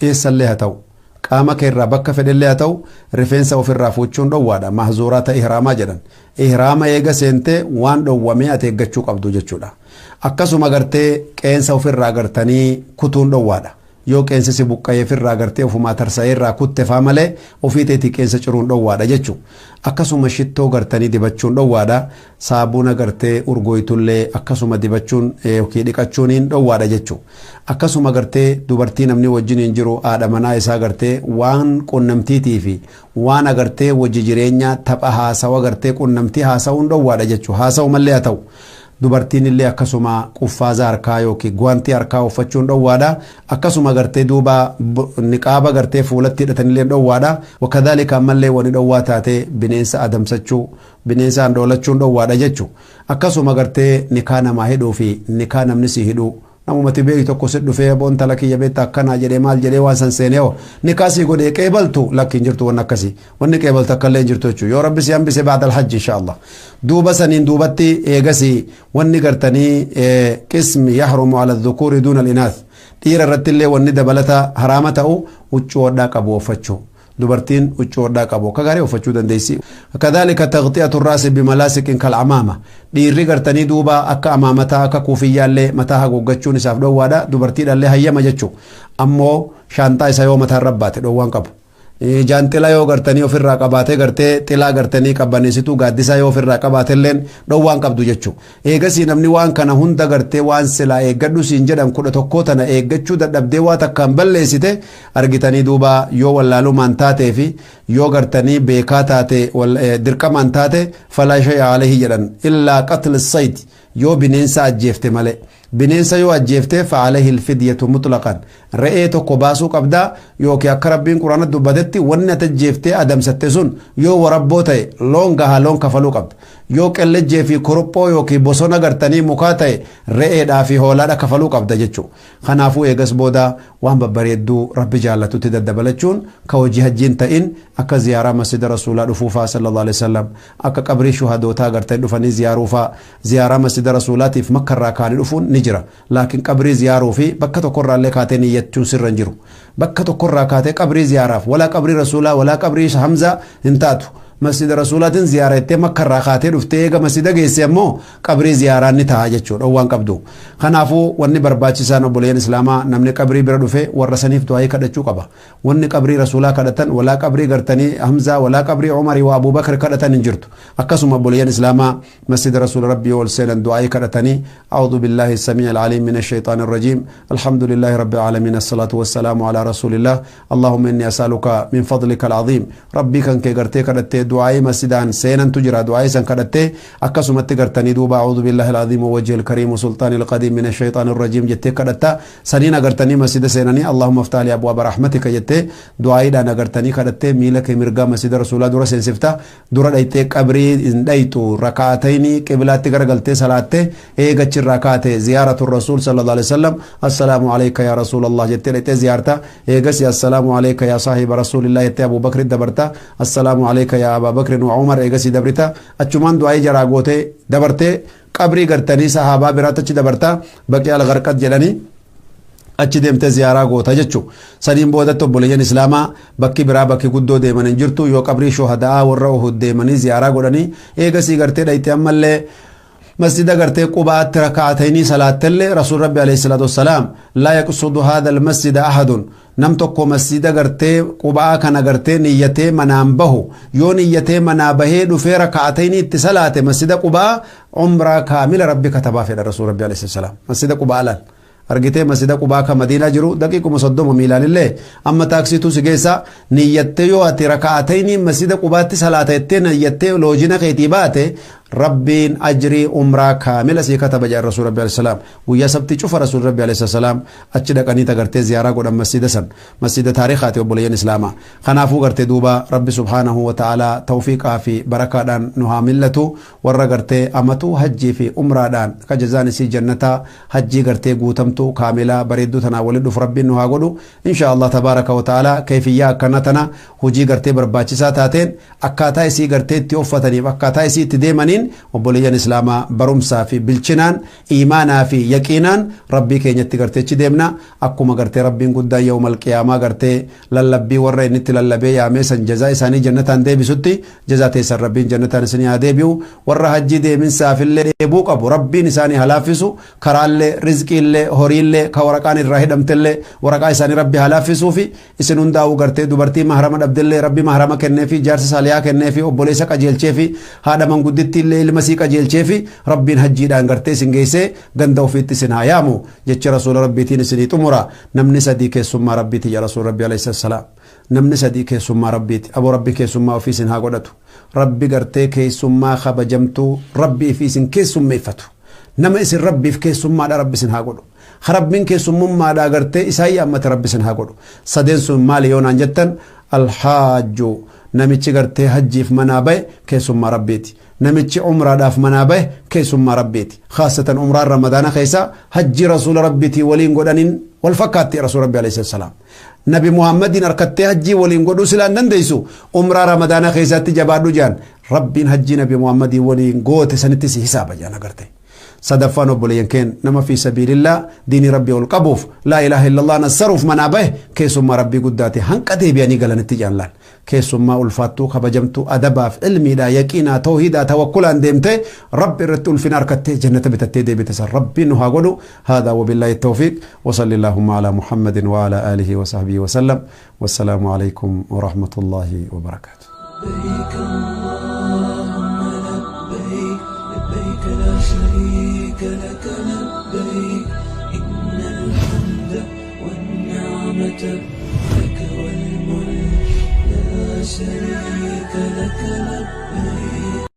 eessallee haa ta'u qaama keerraa bakka fedhellee haa ta'u rifeensa ofirraa fuuchuun dhowwaadha mahzuurata ihraamaa jedhan ihraama eega seentee waan dhowwamee ati eeggachuu qabdu jechuudha akkasuma gartee qeensa ofirraa gartanii kutuun dhowwaadha yoo qeensa si buqqa'ee ofirraa gartee ofumaa tarsa'ee irraa kuttefaa malee ofiiteetii qeensa ciruun dhowwaadha jechuu akkasuma shittoo gartanii dibachuun dhowwaadha saabuuna gartee urgoytullee akkasuma dibachuun yookiin dhiqachuuniin dhowwaadha jechuu akkasuma gartee dubartii namni wajjiniin jiru haadha manaa isaa gartee waan qunnamtiitii fi waan agartee wajji jireenya tapha haasawa gartee qunnamtii haasawuun dhowwaadha jechuu haasa'u mallee haa ta'u dubartiin illee akkasuma quffaaza harkaa yookiin guwantii harkaa uffachuun dhowwaadha akkasuma gartee duuba niqaaba gartee fuulatti hidhatanillee dhowwaadha wakadhalika ammallee wani dhowwaa taate bineensa adamsachuu bineensa andhoolachuun dhowwaadha jechuu akkasuma gartee nikaa namaa hidhuu fi nikaa namni si hidhuu namumati beeyi tokko si dhufee boonta lakiyya beetta akkanaa jedhee maal jedhee waan san seeneeoo nikaasii godhee qeebaltu lakkiin jirtu waan akkasii wanni qeebaltu akkallee jirtu jechuu yoo rabbi si hambise baadal hajji inshaallah duuba saniin duubatti eegasii wanni gartanii qismi yahrumu ala dhukuuri duuna alinaas dhiira irrattillee wanni dabalata haraama ta'u huccuu hodhaa qabu uffachuu dubartiin huccuu hodhaa qabu kagarii uffachuu dandeessi kadhalika taghxiyatu raasi bimalasikin kal'amaama dhiirri gartanii duuba akka amaamataa akka kuufiyyaallee mataa haguuggachuun isaaf dhowwaadha dubartiidhallee hayyama jechuu ammoo shaantaa isa yoo mataan rabbaate dhowwaan qabu jaantila yoo gartanii ofirraa qabaatee gartee xilaa gartanii qabbaneessituu gaaddisa yoo ofirraa qabaateilleen dhowwaan qabdu jechuu eegasii namni waan kana hunda gartee waan silaa eeggadhu siin jedhan 11 tana eeggachuu dadhabdee waa takkaan balleessite argitanii duuba yoo wallaalumaan taatee fi yoo gartanii beekaa taate dirqamaan taate falaa shay'a alayhi jedhan illaa qatl as-sayd yoo bineensa ajjeefte malee bineensa yoo ajjeefte fa'alayhi alfidyatu mutlaqan re'ee tokko baasuu qabda yookiin akka rabbiin quraana dubbatetti wanni ati ajjeeftee adamsatte sun yoo warabboo ta'e loon gahaa loon kafaluu qabda yoo qellejjee fi korophoo yookiin bosona gartanii mukaa ta'e re'eedhaa fi hoolaadha kafaluu qabda jechuu kanaafuu eegas booda waan babbareedduu rabbi jaallatutti daddabalachuun ka hojii hajjiin ta'in akka ziyaaraa masjida rasuulaa dhufuufaa sallallahu alaihi wasallam akka qabrii shuhadootaa gartanii dhufanii ziyaaruufaa ziyaaraa masjida rasuulaatiif makkarraa kaanii dhufuun ni jira laakiin qabrii ziyaaruu fi bakka tokkorraallee kaatee niyyachuun sirra hin jiru bakka tokkorraa kaatee qabrii ziyaaraaf walaa qabrii rasuulaa walaa qabrii hamzaa hin taatu masjida rasuulaatiin ziyaarattee makkarraa kaatee dhuftee eega masjida geesse ammoo qabrii ziyaaraan ni ta'a jechuudha waan qabdu kanaafuu wanni barbaachisaan obboleen islaamaa namni qabrii bira dhufe warra saniif du'aa kadhachuu qaba wanni qabrii rasuulaa kadhatan walaa qabrii gartanii hamzaa walaa qabrii umarii wa abubakar kadhatan hin jirtu akkasuma obboleen islaamaa masjida rasuula rabbii ol seenan du'aa kadhatanii a'uudhu billahi samii alcaliim min ashaytaan irrajiim alhamdulillahi rabbil aalamiin assalaatu wassalaamu ala rasuulillah allahumma inni as'aluka min fadlika alcaziim rabbii kan kee gartee kadhattee دعاء مسجدان سينن تجرى دعاء سن كدته اكسمت غرتني دوبا اعوذ بالله العظيم ووجه الكريم وسلطان القديم من الشيطان الرجيم جت كدتا سنين غرتني مسجد سينني اللهم افتح لي ابواب رحمتك جت دعاء دا غرتني كدته ميلك مرغا مسجد رسول الله دور سنسفتا دور دايته قبري دايتو ركعتين قبلات غرغلته صلاه ايغچ ركعت زياره الرسول صلى الله عليه وسلم السلام عليك يا رسول الله جت لته زيارتا ايغس السلام عليك يا صاحب رسول الله جت ابو بكر دبرتا السلام عليك يا ابا بكر وعمر ايغسي دبرتا اچمان دعاء جراغوته دبرته قبري غرتني صحابه براتچ دبرتا بقي الغرقت جلني اچ دمته زیارا گوتا جچو سنین بودت بولین اسلاما بکی برا بکی گدو دیمن انجرتو یو قبری شهدا ور احد دیمنی زیارا گدنی ايغسي غرته دایته امله مسجد غرته قباء ركعتين صلاه رسول ربي عليه الصلاه والسلام لا يقصد هذا المسجد احد نم توكو مسجد غرته قباء كان غرته نيته منامبه يو نيته منابه دو في ركعتين اتصالات مسجد قباء عمره كامل ربي كتبا في رسول ربي عليه الصلاه والسلام مسجد قباء argite masjida qubaa ka madina jiru daqiiquma 30 miilaanillee amma taaksiitu sigeessa niyyate yoo ati rak'atayn masjida qubaatti salaatatte niyyate loojina keetii baate rabbiin ajri umraa kaamila si kataba ja rasuul rabbi alayhi salam wiya sabti cufa rasuul rabbi alayhi salam achi dhaqanii tagartee ziyaara godhan masjida san masjida taariikhaati obboleeyyan islaama kanaafuu garte duuba rabbi subhanahu wa ta'ala tawfiiqaa fi barakaadhaan nu haa millatu warra gartee amatu hajjii fi umraadhaan ka jazaan isii jannata hajjii gartee guutamtu kaamila bareeddu tana waliin dhuf rabbiin nu haa godhu insha Allah tabaaraka wa ta'ala kayfiyyaa akkanatana hojii gartee barbaachisaa taateen akkaataa isii gartee itti uffataniif akkaataa isii itti deemaniin كنين وبوليان إسلاما برمسا في بالشنان إيمانا في يقينان ربي كي نتقرتي ديمنا أكو ما قرتي ربي قد يوم القيامة قرتي للبي ورّي نت للبي يا ميسن جزاء ساني جنة دي بسوتي جزاء تيسر ربي جنة سنيا ديبيو ورّا هجي دي من سافل اللي بوك أبو ربي نساني هلافسو كرال اللي رزقي اللي هوري اللي كورقان الرهدم تلي ورقا ساني ربي هلافسو في إسنون داو قرتي دوبرتي محرم عبد الله ربي محرم كنّي في جارس ساليا كنّي في وبوليسا كجيل شيفي هذا من قدت اللي المسيح كجيل شيفي ربي هجي دان قرتي سنجيسه غندو في تسنها يامو جت رسول ربي تين سني تمرا نمني صديق ثم ربي تي رسول ربي عليه السلام نمني صديق ثم ربي أبو ربي ثم في سنها قدتو ربي قرتي كي ثم خبجمتو ربي في سن كي ثم يفتو نما اسم ربي في كي ثم على ربي سنها قدو خرب من كي ثم ما دا قرتي إساي أمة ربي سنها قدو سدين ثم ماليون أنجتن الحاج نمتي قرتي حجي في منابه كي ثم ربيتي نمتي عمره داف منابه كي ثم ربيتي خاصة عمره رمضان خيسا حجي رسول ربيتي ولين قدنين والفكاتي رسول ربي عليه السلام نبي محمد أركتي حجي ولين قدو سلان ننديسو عمره رمضان خيسا تجبادو جان ربين حجي نبي محمد ولين قوت سنتسي حسابا جانا قرتي صدفانو بولين كين نما في سبيل الله دين ربي والقبوف لا إله إلا الله نصرف منابه كيسو ما ربي قداتي هنكتي بياني قلن التجان لان كيسو ما ألفاتو خبجمتو أدبا في علمي دا يكينا توحيدا توكلا ديمتي ربي رتول في نار كتي جنة بتتي دي بتسر ربي نها قلو هذا وبالله التوفيق وصلى اللهم على محمد وعلى آله وصحبه وسلم والسلام عليكم ورحمة الله وبركاته. لبيك اللهم لبيك لبيك لا شريك لك لبيك إن الحمد والنعمة لك والملك لا شريك لك لبيك.